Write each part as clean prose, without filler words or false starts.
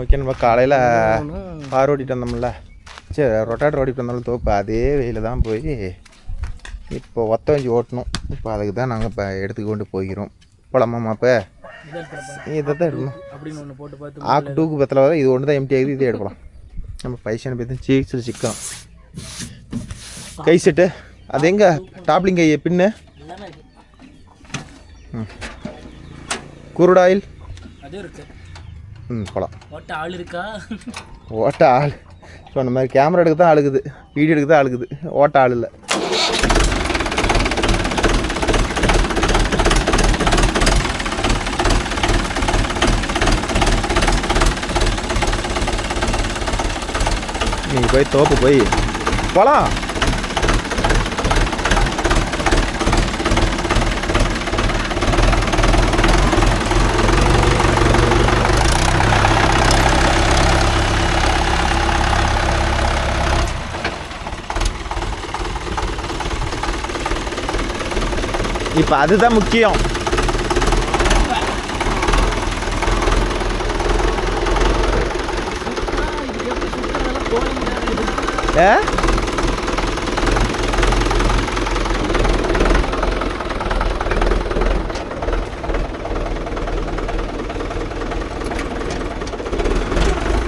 Okay, நம்ம காலையில் பார் ஓட்டிகிட்டு வந்தோம்ல, சரி ரொட்டாட்டர் ஓட்டிகிட்டு வந்தாலும் தோப்பு அதே வெயில் தான் போய் இப்போ ஒத்த வஞ்சி ஓட்டணும். இப்போ அதுக்கு தான் நாங்கள் இப்போ எடுத்துக்க கொண்டு போய்க்கிறோம். போலாமாம்மா? இப்போ இதை தான் எடுக்கணும். ஆக்கு டூக்கு பத்தில் வர இது ஒன்று தான் எம்டி ஆகுது, இதே எடுக்கலாம். நம்ம பைசான போய் தான் சீக்ஸில் சிக்கலாம். கை செட்டு அது எங்கே டாப்லிங் கை பின்னு குருடாயில் போகலாம். ஓட்ட ஆள் சொன்ன மாதிரி கேமரா எடுக்க தான் அழுகுது, வீடியோ எடுக்க தான் அழுகுது, ஓட்ட ஆள் இல்லை. நீங்கள் போய் தோப்பு போய் போகலாம். இப்போ அதுதான் முக்கியம்.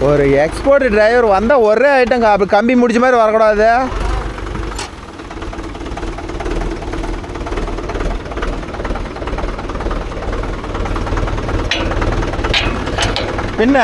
ஒரு எக்ஸ்போர்ட் டிரைவர் வந்தால் ஒரே ஐட்டம் அப்படி கம்பி முடிச்ச மாதிரி வரக்கூடாது. பின்ன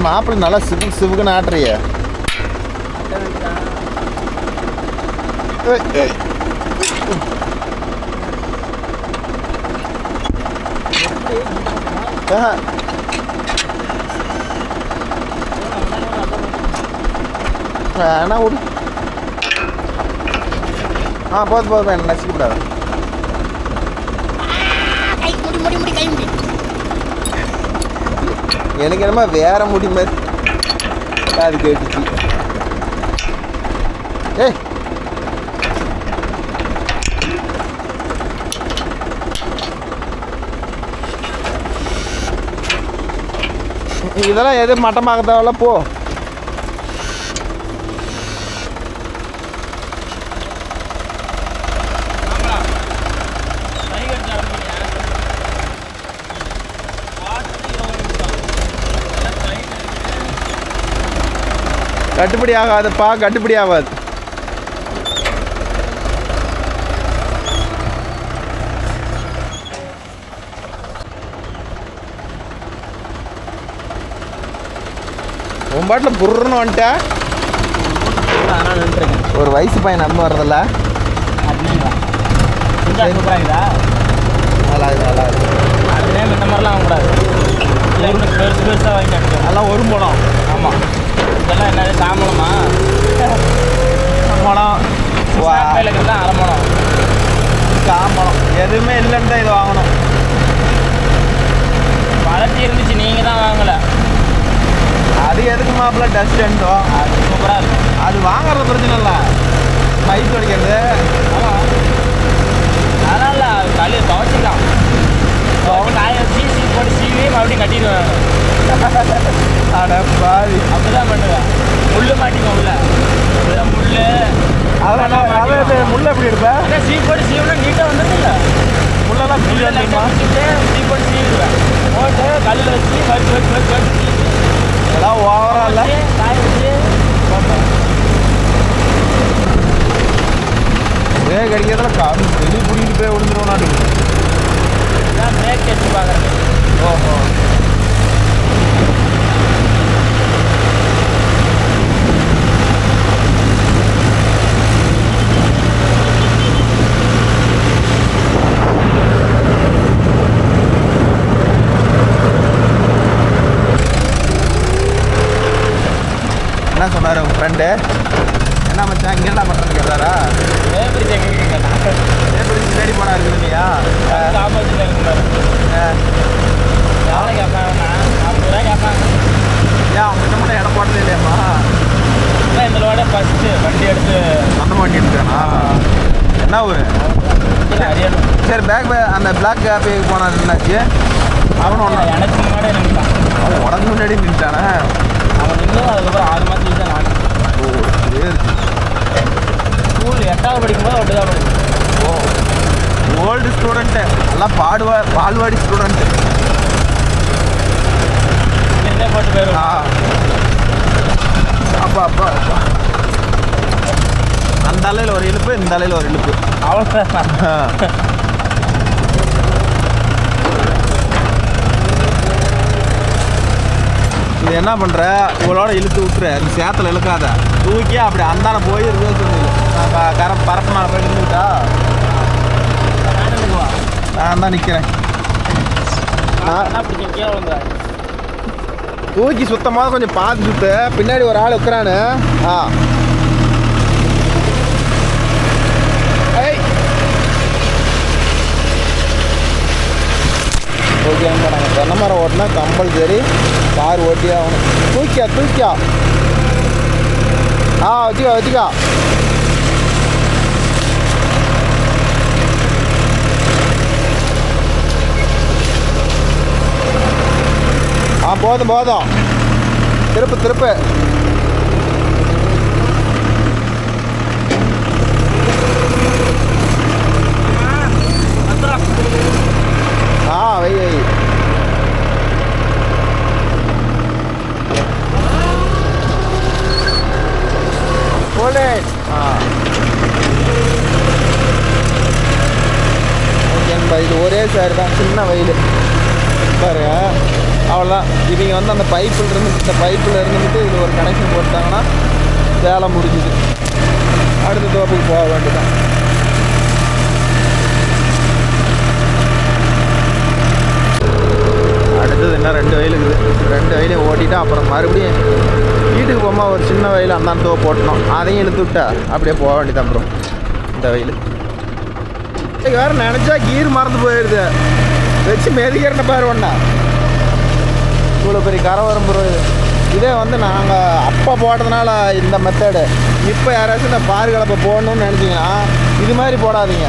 மாப்பிள்ளை நல்லா சிவுக்குன்னு ஆட்டுறிய. வேணா விடு. போதும் போதும், என்ன நசிக்கப்படாது. எனக்கு என்னமா வேற முடி மாதிரி அது கேட்டுச்சு. ஏய் இதெல்லாம் எது மட்டமாக தேவையில்ல போ. கட்டுப்படி ஆகாதுப்பா, கட்டுப்படி ஆகாது. உன் பாட்டில் புருன்னு வந்துட்டா. ஒரு வயசு பையன் நடந்து வர்றதில்ல. நல்லா இருக்கு, நல்லா இருக்கு. இந்த மாதிரிலாம் வாங்கக்கூடாது. பெருசு பெருசாக வாங்கிட்டு அதெல்லாம் ஒரு முடம். ஆமாம், இதெல்லாம் என்னது தாம்பழமா? முடம் தான் அரை முடம். தாம்பழம் எதுவுமே இல்லைன்னு தான் இது வாங்கணும். வளர்ச்சி இருந்துச்சு, நீங்கள் தான் வாங்கலை. அது எதுக்கு மாப்பிள்ள டஸ்ட் அண்டோ? அது சூப்பராக இருக்கும். அது வாங்குறது பிரச்சனை இல்லை, பைப் அடிக்கிறது. அதனால் களி துவைச்சிக்கலாம். காய வச்சு போட்டு சீவி மறுபடியும் கட்டிடுவேன். அட பாதி அப்படிதான் பண்ணுவேன். முள் மாட்டிக்கும் உள்ள முள். அதெல்லாம் முள் எப்படி இருப்பேன்? சீ போட்டு சீவினா நீட்டாக வந்துட்டு இல்லை. முள்ளெல்லாம் சீ போட்டு சீவிடுவேன். போட்டு கல்லில் வச்சு வச்சு எல்லாம் ஓவரா இல்லை, காய வச்சு பிரேக் அடிக்கிறதுல காமி வெளியே பிடிக்கிட்டு போய் விழுந்துருவோம். நாட்டுக்கு பிரேக் அடிச்சு பார்க்குறேன். ஓஹோ, என்ன சொன்னார் உங்கள் ஃப்ரெண்டு? என்ன மச்சான் இங்கே என்ன பண்ணுறேன்னு கேட்டாரா? கேட்டா என்ன ஊர்? சரி பேக் அந்த பிளாக் காப்பி போனான் என்னாச்சு? அவனும் ஒன்றா எனக்கு முன்னாடி நின்றுட்டான். அவன் உடம்பு முன்னாடி நின்றுட்டானே. அவன் நின்று அதுக்கப்புறம் 6 மாதத்துக்கு தான் நான். ஓ சரி. ஸ்கூல் 8வது படிக்கும்போது அப்படி தான் படிக்கும். ஓ ஓல்டு ஸ்டூடெண்ட்டு எல்லாம் பால்வாடி ஸ்டூடெண்ட்டு இருந்தே போட்டு போயிடுவான். அப்பா அப்பா அப்பா அந்த அலையில் ஒரு இழுப்பு, இந்த அலையில் ஒரு இழுப்பு. அவ்வளோதான். இது என்ன பண்ணுற, இவளோட இழுத்து விட்டுரு, நீ சேத்துல இழுக்காத, தூக்கி அப்படி அந்தான போய் பரப்பு மேலே போய் நின்றுட்டா நான் தான் நிற்கிறேன். தூக்கி சுத்தமாக கொஞ்சம் பார்த்து சுத்து. பின்னாடி ஒரு ஆள் உட்குறானு. ஓகே, நாங்கள் தென்னை மரம் ஓட்டினா கம்பல்சரி கார் ஓட்டி ஆகணும். தூக்கியா வச்சுக்கா. போதும் திருப்பு. வை இது ஒரே சார் தான், சின்ன வயல் பாருங்க. அவ்வளோதான். இவங்க வந்து அந்த பைப்பில் இருந்துட்டு இது ஒரு கனெக்ஷன் போட்டாங்கன்னா வேலை முடிஞ்சுது. அடுத்த தோப்புக்கு போக வேண்டியதான். அடுத்தது என்ன 2 வயல் இருக்குது. 2 வயலையும் ஓட்டிட்டா அப்புறம் மறுபடியும் வீட்டுக்கு போகும்போது ஒரு சின்ன வயல் அந்த தோப்பு ஓட்டணும். அதையும் இழுத்து விட்டா அப்படியே போக வேண்டியதான். அப்புறம் இந்த வயல் வேறு நினச்சா கீர் மறந்து போயிடுது. வச்சு மெதிக்கிறன பாரு ஒன்றா இவ்வளோ பெரிய கரை வரும் ப்ரோ. இதே வந்து நாங்கள் அப்போ போட்டதுனால இந்த மெத்தடு. இப்போ யாராச்சும் இந்த பார் கலப்பை போடணும்னு நினச்சிங்கன்னா இது மாதிரி போடாதீங்க.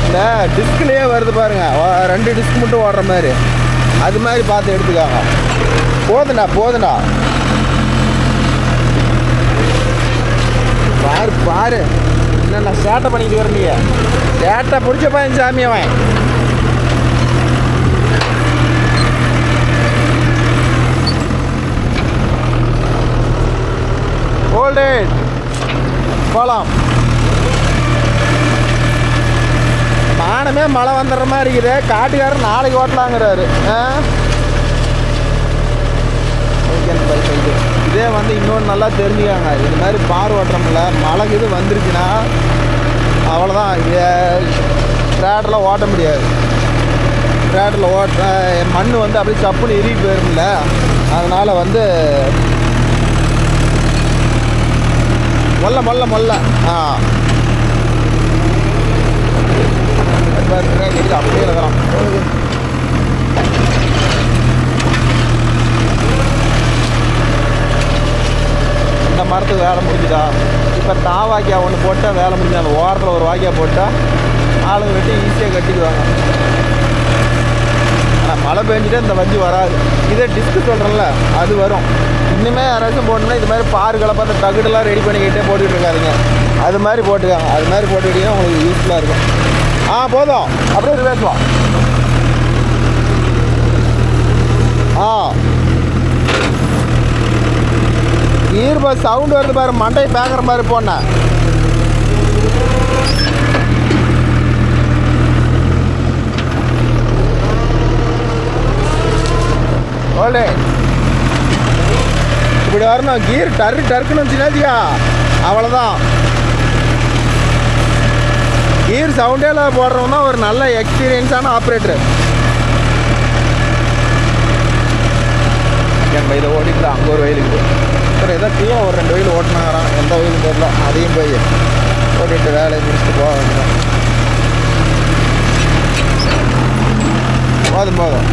இந்த டிஸ்க்லேயே வருது பாருங்கள், 2 டிஸ்க் மட்டும் ஓடுற மாதிரி, அது மாதிரி பார்த்து எடுத்துக்காங்க. போதுண்டா பாரு என்னென்ன சேட்டை பண்ணிட்டு வரீங்க. சேட்டை பிடிச்ச பையன் சாமி அவன். ஓல்டேஜ் போகலாம். நானுமே மழை வந்துடுற மாதிரி இருக்குது. காட்டுக்காரர் நாளைக்கு ஓட்டலாங்கிறாரு. இதே வந்து இன்னொன்று நல்லா தெரிஞ்சுக்காங்க. இது மாதிரி பார் ஓட்டுறோம்ல, மழை இது வந்துருச்சுன்னா அவ்வளோதான். ட்ராக்டரில் ஓட்ட முடியாது. ட்ராக்டரில் மண் வந்து அப்படியே சப்புன்னு இறுகி போயிரும்ல. அதனால் வந்து மொல்ல அப்படியே இருக்கிறோம். இந்த மரத்துக்கு வேலை முடிஞ்சுதா? இப்போ வாக்கியா ஒன்று போட்டால் வேலை முடிஞ்சு. அந்த ஓரத்தில் ஒரு வாக்கியா போட்டால் ஆளுங்க வெட்டி ஈஸியாக கட்டிக்குவாங்க. ஆனால் மழை பெஞ்சிட்டே இந்த வஞ்சி வராது. இதே டிஸ்க்கு சொல்கிறேன்ல, அது வரும். இன்னுமே யாராச்சும் போடணுன்னா இது மாதிரி பாருகளை பார்த்து தகுடெல்லாம் ரெடி பண்ணிக்கிட்டே போட்டுக்கிட்டு இருக்காதிங்க. அது மாதிரி போட்டுக்காங்க. அது மாதிரி போட்டுக்கிட்டிங்கன்னா உங்களுக்கு யூஸ்ஃபுல்லாக இருக்கும். போதும் அப்படியே பேசுவோம். ஈர்பஸ் சவுண்டு வருது பாரு, மண்டை பேக்கிற மாதிரி போனேன். ஓலே இப்படி வரணும். கீர் டருக்குன்னு வந்துச்சுனாச்சியா அவ்வளோதான். கீர் சவுண்டே போடுறவங்க தான் ஒரு நல்ல எக்ஸ்பீரியன்ஸான ஆப்ரேட்டரு. என் இதை ஓடிட்டு அங்கே ஒரு வயலுக்கு அப்புறம் ஏதோ கீழே ஒரு 2 வயல் ஓட்டினாங்கிறான். எந்த வயலும் தெரியல. அதையும் போய் ஓட்டிட்டு வேலையை முடிச்சுட்டு போக வேண்டியதான். போதும்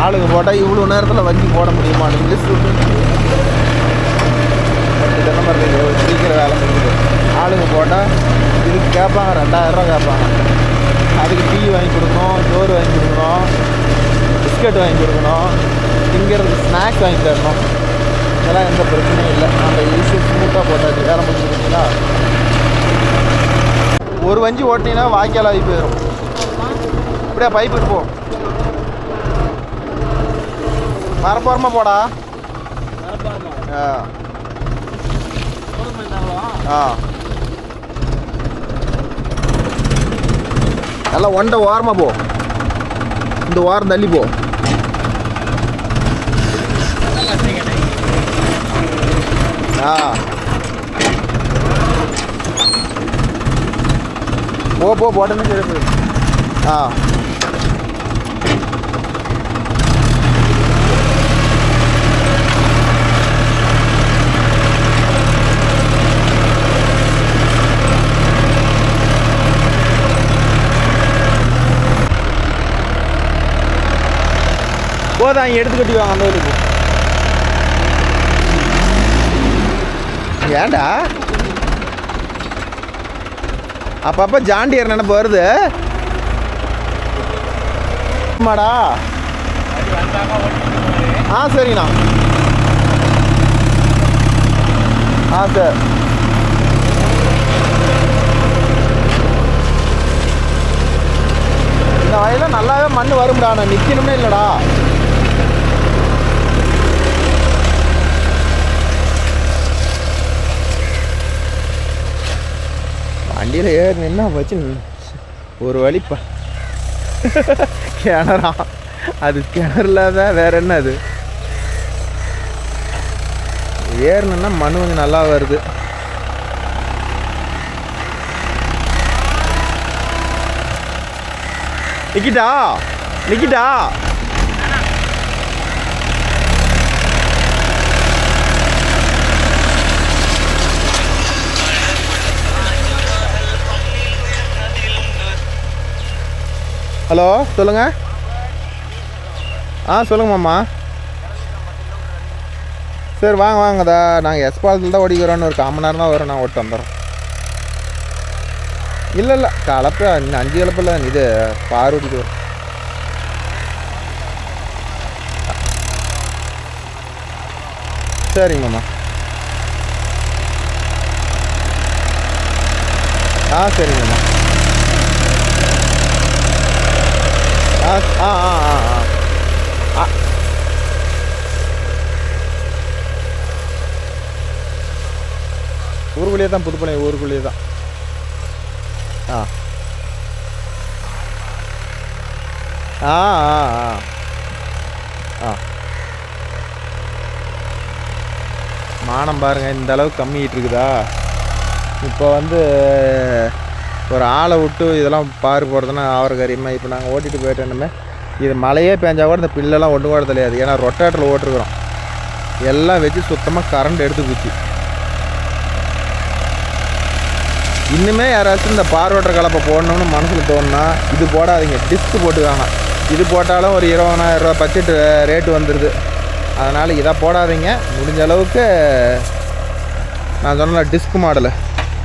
ஆளுக்கு போட்டால் இவ்வளோ நேரத்தில் வஞ்சி போட முடியுமா? இங்கிலீஷ் பிரச்சனையும் இல்லை. நம்ம ஈஸியாக ஸ்மூத்தாக போட்டாச்சு. வேலை முடிஞ்சுருக்கீங்களா? ஒரு வஞ்சி ஓட்டினீங்கன்னா வாய்க்கால் ஆகி போயிடும். இப்படியா பைப்புக்கு போ. மரப்போரமாக போடா. நல்லா ஒன்றை ஓரமாக போ. இந்த ஓரம் தள்ளி போ. போ போட்டேன்னு சரி போய். போதான் எடுத்துக்கிட்டு வாங்க அந்த வழிக்கு. ஏண்டா அப்பப்போ ஜாண்டியர் நினைப்பு வருது மாடா. சரிங்கண்ணா. சார் இந்த வயலில் நல்லாவே மண் வரும்டா. நான் நிற்கணும்னே இல்லைடா. வண்டியில் ஏறி நின்னா வச்சு ஒரு வழிப்பா கிணறா. அது கிணறுல தான் வேற என்ன. அது ஏறணுன்னா மண் கொஞ்சம் நல்லா வருது. Nikita Nikita. ஹலோ சொல்லுங்கள். சொல்லுங்க மாமா. சரி வாங்க வாங்கதா. நாங்கள் எஸ்பாலத்தில் தான் ஓடிக்கிறோன்னு ஒரு 1/4 மணி நேரம் தான் வரும். நான் ஓட்டு வந்துடுறோம். இல்லை கலப்பு இன்னும் 5 கலப்பு இல்லை. இது பார் ஓடிட்டு வரும். சரிங்க மாமா. சரிங்க மாமா. ஊருக்குள்ளேயே தான். புதுப்பாளையம் ஊருக்குள்ளேயே தான். மானம் பாருங்கள் இந்த அளவுக்கு கம்மிக்கிட்டு இருக்குதா. இப்போ வந்து ஒரு ஆளை விட்டு இதெல்லாம் பாரு போடுறதுன்னா ஆவரக்காரியமாக. இப்போ நாங்கள் ஓட்டிகிட்டு போயிட்டோன்னுமே இது மழையே பேஞ்சால் கூட இந்த பில்லெல்லாம் ஒன்று கூட தெரியாது. ஏன்னா ரொட்டேட்டரில் ஓட்டுருக்குறோம். எல்லாம் வச்சு சுத்தமாக கரண்ட் எடுத்துக்குச்சு. இன்னுமே யாராச்சும் இந்த பார்வோட்டர் கலப்பை போடணும்னு மனசில் தோணுன்னா இது போடாதீங்க. டிஸ்க் போட்டுக்காங்க. இது போட்டாலும் ஒரு 20,000 ரூபா பட்ஜெட் ரேட்டு வந்துடுது. அதனால் இதை போடாதீங்க. முடிஞ்ச அளவுக்கு நான் சொன்ன டிஸ்க் மாடலு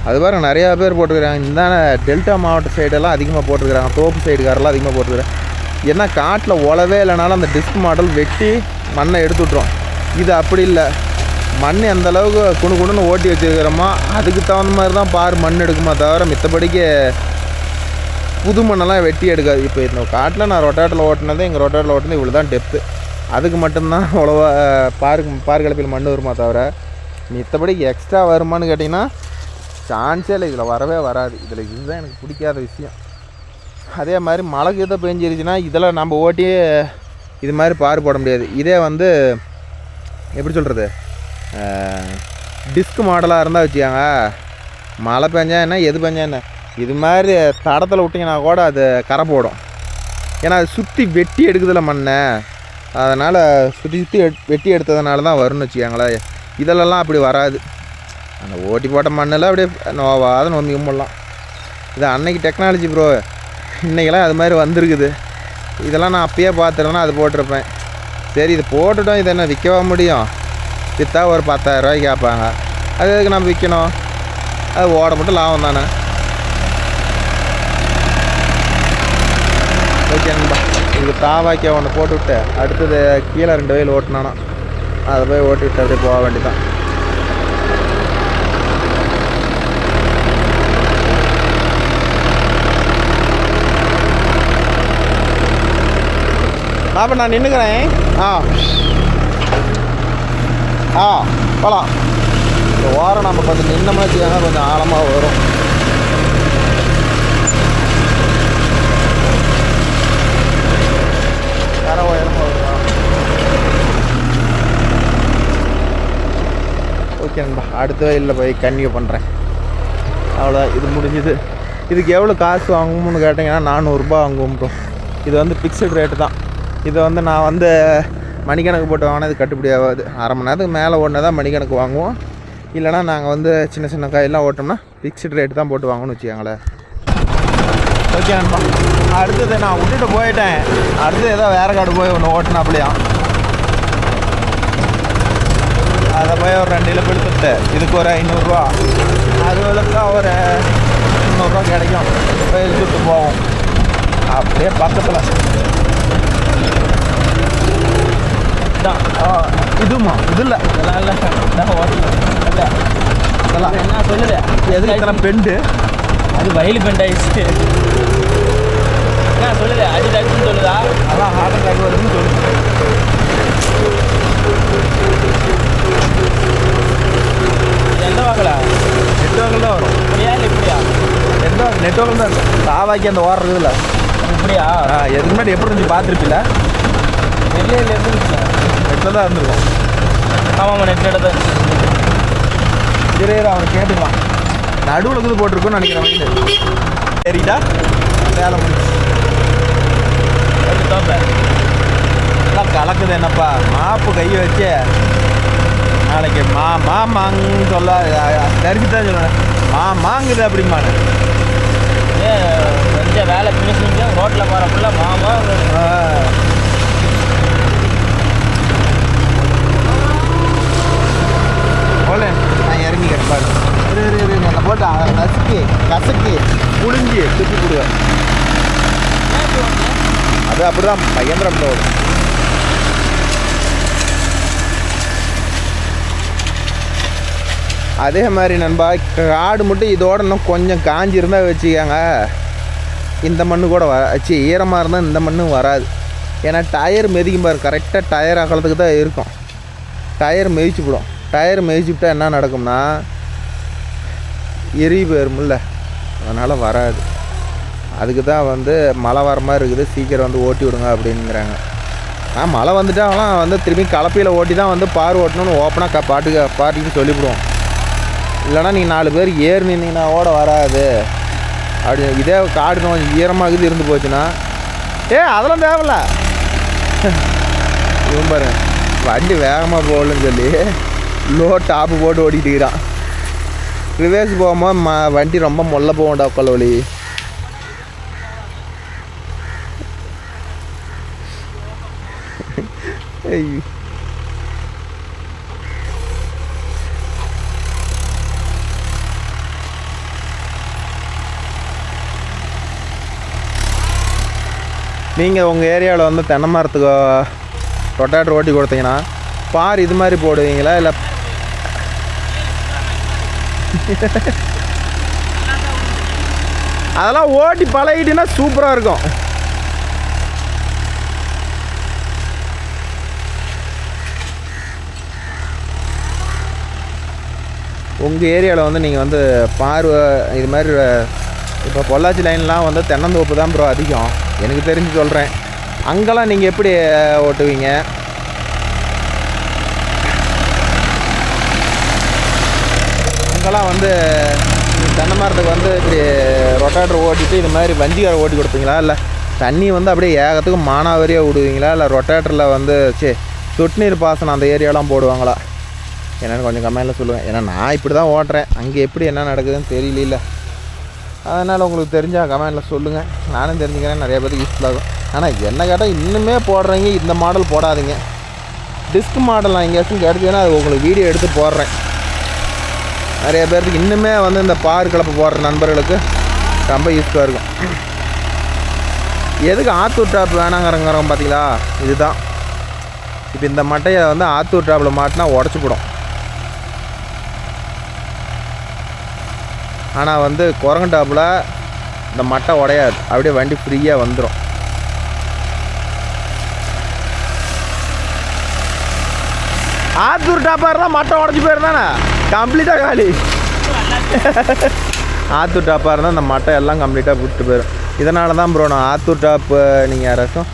அது பாருங்க நிறையா பேர் போட்டுக்கிறாங்க. இந்த டெல்டா மாவட்ட சைடெல்லாம் அதிகமாக போட்டுருக்குறாங்க. தோப்பு சைடுக்காரெல்லாம் அதிகமாக போட்டுருக்குறாங்க. ஏன்னா காட்டில் உழவே இல்லைனாலும் அந்த டிஸ்க் மாடல் வெட்டி மண்ணை எடுத்து விட்ரும். இது அப்படி இல்லை. மண் எந்த அளவுக்கு குணுன்னு ஓட்டி வச்சுருக்கிறோமோ அதுக்கு தகுந்த மாதிரி தான் பார் மண் எடுக்குமா தவிர மித்தபடிக்கு புது மண்ணெல்லாம் வெட்டி எடுக்காது. இப்போ இந்த காட்டில் நான் ரொட்டேட்டரில் ஓட்டினது எங்கள் ரொட்டேட்டரில் ஓட்டினது இவ்வளோ தான் டெப்த்து. அதுக்கு மட்டும்தான் அவ்வளோவா பார் கலப்பில் மண் வருமா தவிர மித்தபடிக்கு எக்ஸ்ட்ரா வருமானு கேட்டிங்கன்னா சான்ஸே இல்லை. இதில் வரவே வராது. இதில் இதுதான் எனக்கு பிடிக்காத விஷயம். அதே மாதிரி மழை கீதை பெஞ்சிருச்சுன்னா இதில் நம்ம ஓட்டி இது மாதிரி பார் போட முடியாது. இதே வந்து எப்படி சொல்கிறது, டிஸ்க் மாடலாக இருந்தால் வச்சுக்காங்க, மழை பெஞ்சா என்ன எது பெஞ்சா என்ன இது மாதிரி தடத்தில் விட்டிங்கன்னா கூட அது கரை போடும். ஏன்னா அது சுற்றி வெட்டி எடுக்குதில்ல மண்ணை. அதனால் சுற்றி வெட்டி எடுத்ததுனால தான் வரும்னு வச்சுக்காங்களேன். இதிலெல்லாம் அப்படி வராது. அந்த ஓட்டி போட்ட மண்ணெல்லாம் அப்படியே நோவாத நோம்பி கும்பிடலாம். இது அன்னைக்கு டெக்னாலஜி ப்ரோ. இன்றைக்கெல்லாம் அது மாதிரி வந்திருக்குது. இதெல்லாம் நான் அப்பயே பார்த்துருந்தேன்னா அது போட்டிருப்பேன். சரி இது போட்டுட்டோம், இதை என்ன விற்கவா முடியும்? விற்றா ஒரு 10,000 ரூபாய்க்கு கேட்பாங்க. அது எதுக்கு நம்ம விற்கணும்? அது ஓட மட்டும் லாபம் தானே. ஓகே நண்பா, இது தாவாக்கிய ஒன்று போட்டுவிட்டு அடுத்தது கீழே 2 வயல் ஓட்டினானோ அதை போய் ஓட்டி விட்டு அப்படியே போக வேண்டியதான். அப்போ நான் நின்றுக்கிறேன். போகலாம். இந்த ஓரம் நம்ம கொஞ்சம் நின்னோம்னா வச்சுக்காங்க கொஞ்சம் ஆழமாக வரும். வேற உயரமாக வரும். ஓகே நண்பா, அடுத்த வயலில் போய் கன்னியூ பண்ணுறேன். அவ்வளோ, இது முடிஞ்சுது. இதுக்கு எவ்வளோ காசு வாங்கும்னு கேட்டிங்கன்னா 400 ரூபா வாங்குவோம் ப்ரோ. இது வந்து ஃபிக்ஸட் ரேட்டு தான். இதை வந்து நான் வந்து மணிக்கணக்கு போட்டு வாங்கினா இது கட்டுப்படி ஆகாது. அரை மணி நேரத்துக்கு மேலே ஓட்டினா தான் மணிக்கணக்கு வாங்குவோம். இல்லைனா நாங்கள் வந்து சின்ன சின்ன காயெல்லாம் ஓட்டோம்னா ஃபிக்ஸட் ரேட்டு தான் போட்டு வாங்கணும்னு வச்சுக்கோங்களேன். ஓகே நண்பா, அடுத்தது நான் விட்டுட்டு போயிட்டேன். அடுத்து ஏதோ வேறு காடு போய் ஒன்று ஓட்டினா அப்படியா, அதை போய் ஒரு 2 இலப்பு எடுத்துட்டு இதுக்கு ஒரு 500 ரூபா, அதுகளுக்கு ஒரு 300 ரூபா கிடைக்கும். போய் எடுத்துட்டு போவோம். அப்படியே பக்கத்தில் தான். இதுமா இது இல்லை, இதெல்லாம் இல்லை, இதான் ஓட்டலாம் இல்லை, இதெல்லாம் என்ன சொல்லுது, எதுக்கு இத்தனை பெண்டு? அது வயல் பெண்ட் ஆயிடுச்சு. என்ன சொல்லுது, அடிதாச்சுன்னு சொல்லுதா? அதான் ஹார்ட் அட்டாக் வருதுன்னு சொல்லுது. எந்த வாங்கல நெட்வொர்க்கில் தான் வரும். இப்படியா இல்லை இப்படியா? நெட்வொர்க்கில் தான் இருக்கும். சாவாக்கி அந்த ஓடுறது இல்லை. இப்படியா? எதுக்கு முன்னாடி எப்படி இருந்துச்சு பார்த்துருப்பில்ல? நெல்லையில் இருந்துச்சு, நெட்டில் தான் இருந்துருக்கும். ஆமாம்மா, நெட்டில் தான் சரி, அவனை கேட்டுக்கலாம். நடுவில் இது போட்டிருக்கோன்னு நினைக்கிறேன். வயலு சரிட்டா வேலை முடிச்சு எல்லாம் கலக்குது. என்னப்பா மாப்பு கையை வச்சு நாளைக்கு மாமாங்கன்னு சொல்ல தெரிஞ்சுதான் சொல்லுவேன். மாங்குது அப்படிமானு கொஞ்சம் வேலை பிடிச்சிங்க. ரோட்டில் போகிறப்பல மாமா போல நான் இறங்கிக்கிறேன் பாரு. என்னை போட்டு கசக்கி புளிஞ்சி துப்பி கொடுவேன். அது அப்படிதான் பயங்கரம் ஓடும். அதே மாதிரி நண்பா, காடு மட்டும் இதோட இன்னும் கொஞ்சம் காஞ்சிருந்தால் வச்சுக்காங்க, இந்த மண்ணு கூட வச்சு ஈரமாக இருந்தால் இந்த மண்ணும் வராது. ஏன்னா டயர் மிதிக்கும் பாரு, கரெக்டாக டயர் அகலத்துக்கு தான் இருக்கும். டயர் மிதிச்சு விடும். டயர் மிதிச்சு விட்டால் என்ன நடக்கும்னா எரி போயிருமில்ல, அதனால் வராது. அதுக்கு தான் வந்து மழை வர மாதிரி இருக்குது, சீக்கிரம் வந்து ஓட்டி விடுங்க அப்படிங்கிறாங்க. மழை வந்துட்டாலாம் வந்து திரும்பி கலப்பையில் ஓட்டி தான் வந்து பார் ஓட்டணும்னு ஓப்பனாக பாட்டுக்கு சொல்லிவிடுவோம். இல்லைனா நீங்கள் 4 பேர் ஏறி நின்னீங்கன்னா ஓட வராது அப்படி. இதே காடு கொஞ்சம் ஈரமாக இருந்து போச்சுன்னா அதெல்லாம் தேவையில்ல. இவன் பாருங்க, வண்டி வேகமாக போகலன்னு சொல்லி லோ டாப்பு போட்டு ஓடிட்டு இருக்கிறான். ரிவேர்ஸ் போகும்போது வண்டி ரொம்ப மொல்ல போகும்டா கொள்ள வழி. நீங்கள் உங்கள் ஏரியாவில் வந்து தென்னை மரத்துக்கு ரொட்டாட்டர் ஓட்டி கொடுத்தீங்கன்னா பார் இது மாதிரி போடுவீங்களா இல்லை? அதெல்லாம் ஓட்டி பழகிட்டீங்கன்னா சூப்பராக இருக்கும். உங்கள் ஏரியாவில் வந்து நீங்கள் வந்து பார் இது மாதிரி இப்போ பொள்ளாச்சி லைன்லாம் வந்து தென்னந்தோப்பு தான் ப்ரோ அதிகம், எனக்கு தெரிஞ்சு சொல்கிறேன். அங்கெல்லாம் நீங்கள் எப்படி ஓட்டுவீங்க? அங்கெல்லாம் வந்து தென்னை மரத்துக்கு வந்து இப்படி ரொட்டாட்டர் ஓட்டிட்டு இது மாதிரி வஞ்சிக்கார ஓட்டி கொடுப்பீங்களா, இல்லை தண்ணி வந்து அப்படியே ஏகத்துக்கு மானாவாரியாக விடுவீங்களா, இல்லை ரொட்டாட்டரில் வந்து சொட்டு நீர் பாசனம் அந்த ஏரியாலாம் போடுவாங்களா? என்னென்னு கொஞ்சம் கமெண்டில் சொல்லுவேன். ஏன்னா நான் இப்படி தான் ஓட்டுறேன், அங்கே எப்படி என்ன நடக்குதுன்னு தெரியல. அதனால் உங்களுக்கு தெரிஞ்சால் கமெண்டில் சொல்லுங்கள், நானும் தெரிஞ்சுக்கிறேன், நிறைய பேருக்கு யூஸ்ஃபுல் ஆகும். ஆனால் என்ன கேட்டால் இன்னுமே போடுறீங்க, இந்த மாடல் போடாதீங்க. டிஸ்க் மாடல் நான் எங்கேயாச்சும் கிடச்சிதுன்னா அது உங்களுக்கு வீடியோ எடுத்து போடுறேன். நிறைய பேருக்கு இன்னுமே வந்து இந்த பார் கலப்பு போடுற நண்பர்களுக்கு ரொம்ப யூஸ்ஃபுல்லாக இருக்கும். எதுக்கு ஆத்தூர் டாப் வேணாங்கிறங்கிறோம் பார்த்தீங்களா, இதுதான். இப்போ இந்த மட்டையை வந்து ஆத்தூர் டாப்பில் மாட்டினா உடச்சி போடும். ஆனால் வந்து குரங்கு டாப்பில் இந்த மட்டை உடையாது, அப்படியே வண்டி ஃப்ரீயாக வந்துடும். ஆத்தூர் டாப்பாக இருந்தால் மட்டை உடஞ்சி போயிருந்தானே கம்ப்ளீட்டாக காலி. ஆத்தூர் டாப்பாக இருந்தால் அந்த மட்டை எல்லாம் கம்ப்ளீட்டாக விட்டு போயிடும். இதனால தான் ப்ரோ நான் ஆத்தூர் டாப்பு நீங்கள் யாராச்சும்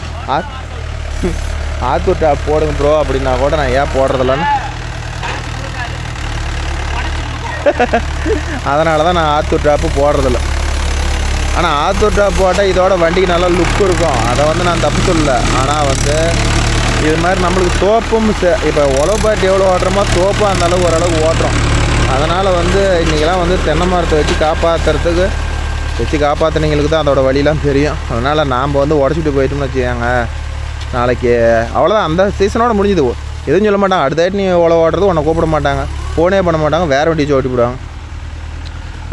ஆத்தூர் டாப் போடுங்க ப்ரோ அப்படின்னா கூட நான் ஏன் போடுறதில்லன்னு அதனால தான் நான் ஆத்தூர் டாப்பு போடுறதில்ல. ஆனால் ஆத்தூர் டாப் போட்டால் இதோட வண்டிக்கு நல்லா லுக் இருக்கும், அதை வந்து நான் தப்பு சொல்லலை. ஆனால் வந்து இது மாதிரி நம்மளுக்கு தோப்பும் இப்போ உழவு பாட்டு எவ்வளோ ஓட்டுறோமோ தோப்பும் அந்தளவுக்கு ஓரளவுக்கு ஓட்டுறோம். அதனால் வந்து இன்றைக்கெல்லாம் வந்து தென்னை மரத்தை வச்சு காப்பாற்றுனீங்களுக்கு தான் அதோடய வழியெலாம் தெரியும். அதனால் நாம் வந்து உடச்சிட்டு போயிட்டோம்னு வச்சுக்கோங்க, நாளைக்கு அவ்வளோதான், அந்த சீசனோட முடிஞ்சுது. எதுவும் சொல்ல மாட்டாங்க, அடுத்த நீ உழவு ஓட்டுறது உன்னை கூப்பிட மாட்டாங்க, ஃபோனே பண்ண மாட்டாங்க, வேறு வண்டி ஓட்டி போடுவாங்க.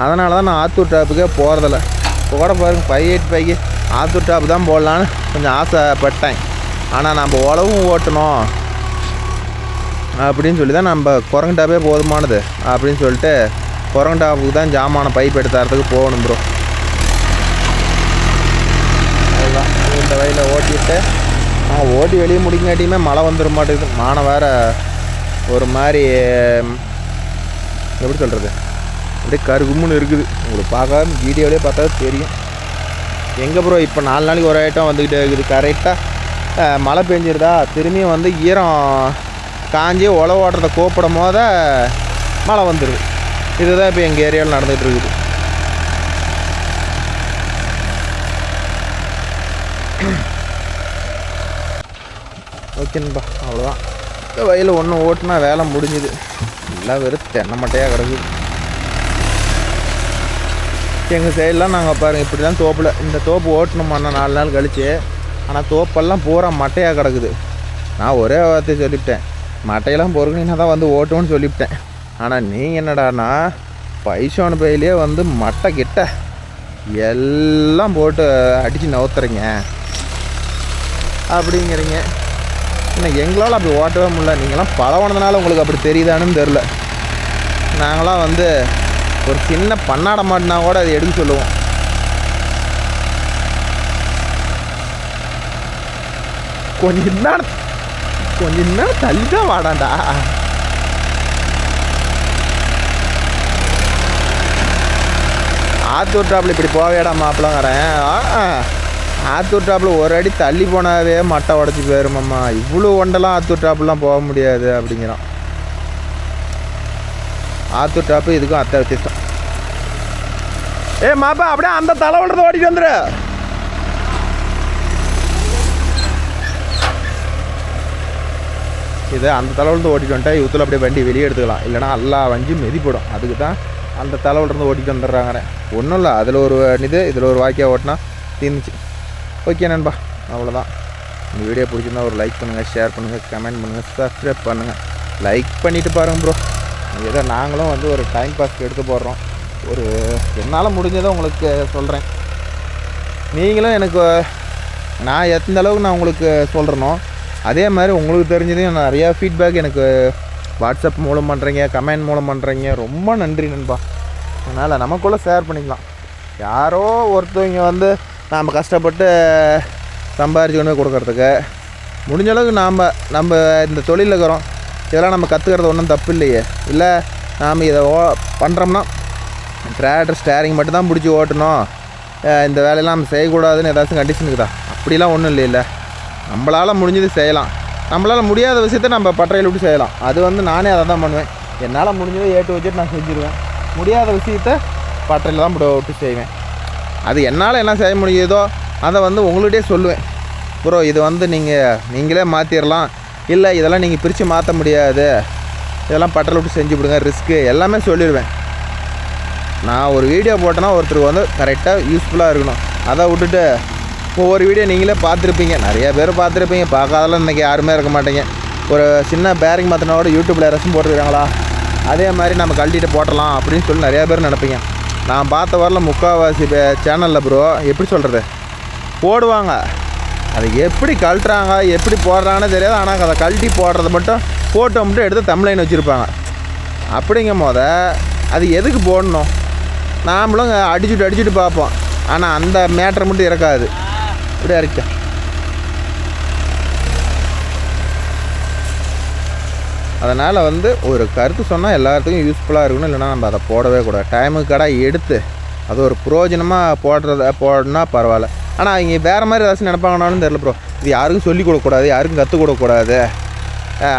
அதனால தான் நான் ஆத்தூர் டாப்புக்கே போகிறதில்ல. இப்போ கூட பாருங்கள் 585க்கு ஆத்தூர் டாப்பு தான் போடலான்னு கொஞ்சம் ஆசைப்பட்டேன். ஆனால் நம்ம உழவும் ஓட்டணும் அப்படின்னு சொல்லி தான் நம்ம குரங்கு டாப்பே போதுமானது அப்படின்னு சொல்லிட்டு குரங்கு டாப்புக்கு தான் ஜாமான பைப் எடுத்துறதுக்கு போகணும் ப்ரோ. அதுதான் இந்த வழியில் ஓட்டிட்டு ஓட்டி வெளியே முடிக்காட்டியுமே மழை வந்துட மாட்டேங்குது. மானம் வேறு ஒரு மாதிரி எப்படி சொல்கிறது, அப்படியே கருகும்னு இருக்குது. உங்களுக்கு பார்க்க வீடியோவிலே பார்த்தா தெரியும். எங்கே ப்ரோ இப்போ 4 நாளைக்கு ஒரு ஐட்டம் வந்துக்கிட்டே இருக்குது. கரெக்டாக மழை பெஞ்சிருதா, திரும்பியும் வந்து ஈரம் காஞ்சி உழவு ஓட்டுறதை கூப்பிடும் போத மழை வந்துடுது. இதுதான் இப்போ எங்கள் ஏரியாவில் நடந்துகிட்டு இருக்குது. ஓகேன்பா, அவ்வளோதான். இந்த வயலில் ஒன்று ஓட்டுனா வேலை முடிஞ்சுது. எல்லாம் வெறும் தென்னை மட்டையாக கிடக்குது. எங்கள் சைடெலாம் நாங்கள் பாருங்கள் இப்படி தான் தோப்பில் இந்த தோப்பு ஓட்டணுமாண்ணா 4 நாள் கழிச்சு. ஆனால் தோப்பெல்லாம் பூரா மட்டையாக கிடக்குது. நான் ஒரே வார்த்தை சொல்லிவிட்டேன், மட்டையெல்லாம் பொறுக்கணின்னா தான் வந்து ஓட்டுவோன்னு சொல்லிவிட்டேன். ஆனால் நீங்கள் என்னடானா பைசோன் பையிலே வந்து மட்டை கிட்ட எல்லாம் போட்டு அடித்து நவுத்துறீங்க அப்படிங்கிறீங்க. இன்னும் எங்களால் அப்படி ஓட்டவே முடியல. நீங்களாம் பழவனதுனால உங்களுக்கு அப்படி தெரியுதானுன்னு தெரில. நாங்களாம் வந்து ஒரு சின்ன பண்ணாட மாட்டினா கூட அதை எடுக்க சொல்லுவோம். கொஞ்சம் நேரம் தள்ளி தான் வாடாண்டா. ஆத்தூர் டாப்பில் இப்படி போவேடா மாப்பிள்ளங்கிறேன். ஆத்தூர் டாப்பில் ஒரு அடி தள்ளி போனாவே மட்டை உடச்சி போயிருமாம்மா, இவ்வளோ ஒண்டெல்லாம் ஆத்தூர் டாப்லாம் போக முடியாது அப்படிங்கிறான். ஆத்தூர் டாப்பு இதுக்கும் அத்தை வித்தியாசம். மாப்பா அப்படியே அந்த தலைவலத்தை ஓட்டிட்டு வந்துரு. இது அந்த தலைவலத்தை ஓட்டிட்டு வந்துட்டா இவத்துல அப்படியே வண்டி வெளியே எடுத்துக்கலாம், இல்லைனா எல்லா வண்டியும் மெதிப்படும். அதுக்கு தான் அந்த தலைவலிருந்து ஓட்டிகிட்டு வந்துடுறாங்க. ஒன்றும் இல்லை, அதில் ஒரு இதில் ஒரு வாக்கியாக ஓட்டினா தீர்ந்துச்சு. ஓகே நண்பா, அவ்வளோதான். இந்த வீடியோ பிடிச்சிருந்தா ஒரு லைக் பண்ணுங்கள், ஷேர் பண்ணுங்கள், கமெண்ட் பண்ணுங்கள், சப்ஸ்கிரைப் பண்ணுங்கள். லைக் பண்ணிவிட்டு பாருங்கள் ப்ரோ. ஏதோ நாங்களும் வந்து ஒரு டைம் பாஸ்க்கு எடுத்து போடுறோம். ஒரு என்னால் முடிஞ்சதை உங்களுக்கு சொல்கிறேன். நீங்களும் எனக்கு நான் எந்த அளவுக்கு நான் உங்களுக்கு சொல்கிறேனோ அதே மாதிரி உங்களுக்கு தெரிஞ்சதையும் நிறையா ஃபீட்பேக் எனக்கு வாட்ஸ்அப் மூலம் பண்ணுறீங்க, கமெண்ட் மூலம் பண்ணுறீங்க. ரொம்ப நன்றி நண்பா. அதனால் நமக்குள்ளே ஷேர் பண்ணிக்கலாம். யாரோ ஒருத்தவங்க வந்து நாம் கஷ்டப்பட்டு சம்பாரிச்சு கொண்டு போய் கொடுக்கறதுக்கு முடிஞ்ச அளவுக்கு நம்ம இந்த தொழிலில் இருக்கிறோம். இதெல்லாம் நம்ம கற்றுக்கிறது ஒன்றும் தப்பு இல்லையே. இல்லை நாம் இதை பண்ணுறோம்னா டிராக்டர் ஸ்டேரிங் மட்டும் தான் பிடிச்சி ஓட்டணும், இந்த வேலையெல்லாம் நம்ம செய்யக்கூடாதுன்னு ஏதாச்சும் கண்டிஷன் இருக்குதா? அப்படிலாம் ஒன்றும் இல்லை. நம்மளால் முடிஞ்சது செய்யலாம், நம்மளால் முடியாத விஷயத்த நம்ம பட்டறையில் விட்டு செய்யலாம். அது வந்து நானே அதை தான் பண்ணுவேன். என்னால் முடிஞ்சதை ஏட்டு வச்சுட்டு நான் செஞ்சுருவேன். முடியாத விஷயத்த பட்டறையில் தான் விட்டு செய்வேன். அது என்னால் என்ன செய்ய முடியுதோ அதை வந்து உங்கள்கிட்டே சொல்லுவேன். ப்ரோ இது வந்து நீங்களே மாற்றிடலாம், இல்லை இதெல்லாம் நீங்கள் பிரித்து மாற்ற முடியாது, இதெல்லாம் பட்டறையில் விட்டு செஞ்சு விடுங்க, ரிஸ்க்கு எல்லாமே சொல்லிடுவேன். நான் ஒரு வீடியோ போட்டேன்னா ஒருத்தருக்கு வந்து கரெக்டாக யூஸ்ஃபுல்லாக இருக்கணும். அதை விட்டுட்டு ஒவ்வொரு வீடியோ நீங்களே பார்த்துருப்பீங்க, நிறைய பேர் பார்த்துருப்பீங்க, பார்க்காதெல்லாம் இன்றைக்கி யாருமே இருக்க மாட்டேங்க. ஒரு சின்ன பேரிங் மாற்றினா கூட யூடியூப்பில் யாராச்சும் போட்டுருக்காங்களா, அதே மாதிரி நம்ம கழட்டிட்டு போட்டலாம் அப்படின்னு சொல்லி நிறையா பேர் நினைப்பீங்க. நான் பார்த்த வரல முக்கால்வாசி சேனலில் ப்ரோ எப்படி சொல்கிறது போடுவாங்க, அதை எப்படி கழட்டுறாங்க எப்படி போடுறாங்கன்னு தெரியாது. ஆனால் அதை கழட்டி போடுறத மட்டும் ஃபோட்டோ மட்டும் எடுத்து தம்ப்லைன் வச்சுருப்பாங்க. அப்படிங்கும் போத அது எதுக்கு போடணும்? நாமளும் அடிச்சுட்டு பார்ப்போம், ஆனால் அந்த மேட்ரை மட்டும் இறக்காது. இப்படியா இருக்கா? அதனால் வந்து ஒரு கருத்து சொன்னால் எல்லாத்துக்கும் யூஸ்ஃபுல்லாக இருக்கணும், இல்லைனா நம்ம அதை போடவே கூடாது. டைமுக்கு கடை எடுத்து அது ஒரு பிரயோஜனமாக போடணுன்னா பரவாயில்ல. ஆனால் அவங்க வேறு மாதிரி ஏதாச்சும் நினைப்பாங்கனாலும் தெரில ப்ரோ. இது யாருக்கும் சொல்லிக் கொடுக்கக்கூடாது, யாருக்கும் கற்றுக் கொடுக்கக்கூடாது.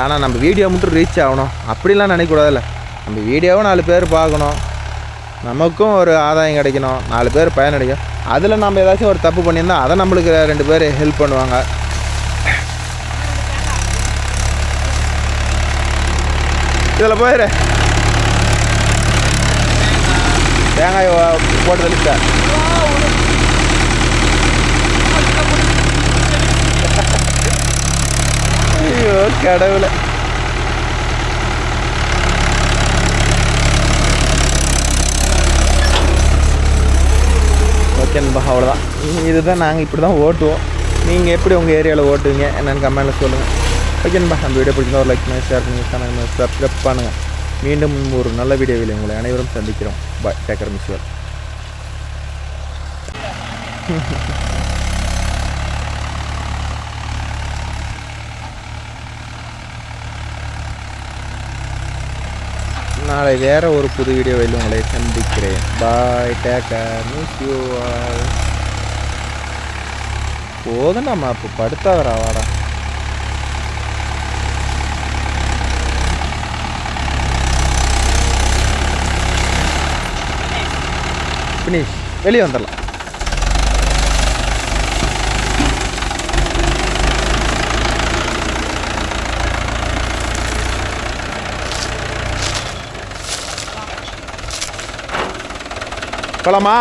ஆனால் நம்ம வீடியோ மட்டும் ரீச் ஆகணும் அப்படிலாம் நினைக்கக்கூடாதுல்ல. நம்ம வீடியோவும் 4 பேர் பார்க்கணும், நமக்கும் ஒரு ஆதாயம் கிடைக்கணும், 4 பேர் பயனடைக்கும். அதில் நம்ம ஏதாச்சும் ஒரு தப்பு பண்ணியிருந்தால் அதை நம்மளுக்கு 2 பேர் ஹெல்ப் பண்ணுவாங்க. இதில் போயிரு தேங்காய் போட்டு தெளிச்சா. ஐயோ கடவுளை. ஓகே நண்பா, அவ்வளோதான். இதுதான் நாங்கள் இப்படி தான் ஓட்டுவோம். நீங்கள் எப்படி உங்கள் ஏரியாவில் ஓட்டுவீங்க என்னென்னு கமெண்ட்டில் சொல்லுங்கள். ஓகே நண்பா, நம்ம வீடியோ பிடிச்சிருந்தா ஒரு லைக் பண்ணி ஷேர் பண்ணி சேனல் சப்ஸ்கிரைப் பண்ணுங்கள். மீண்டும் ஒரு நல்ல வீடியோவில் உங்களை அனைவரும் சந்திக்கிறோம். Bye, take care, miss you all. நாளை வேறு ஒரு புது வீடியோவில் உங்களை சந்திக்கிறேன். Bye, take care, miss you all. போதும், நம்ம அப்போ படுத்தாதரா வாடா. ஃபினிஷ், வெளியே வந்துடலாம். போலாமா?